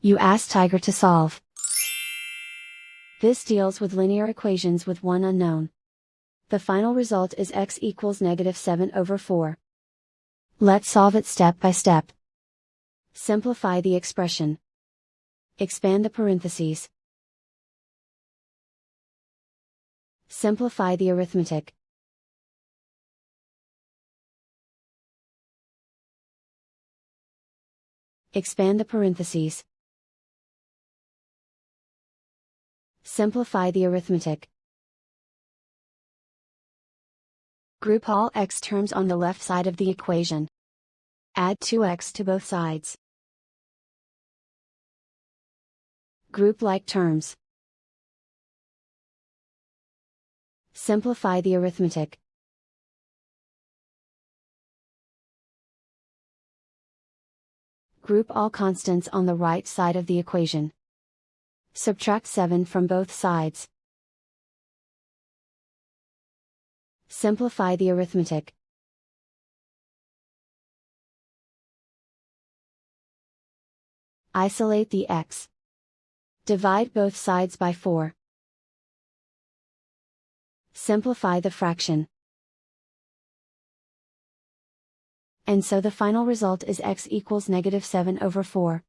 You ask Tiger to solve. This deals with linear equations with one unknown. The final result is x equals -7/4. Let's solve it step by step. Simplify the expression. Expand the parentheses. Simplify the arithmetic. Expand the parentheses. Simplify the arithmetic. Group all x terms on the left side of the equation. Add 2x to both sides. Group like terms. Simplify the arithmetic. Group all constants on the right side of the equation. Subtract 7 from both sides. Simplify the arithmetic. Isolate the x. Divide both sides by 4. Simplify the fraction. And so the final result is x equals -7/4.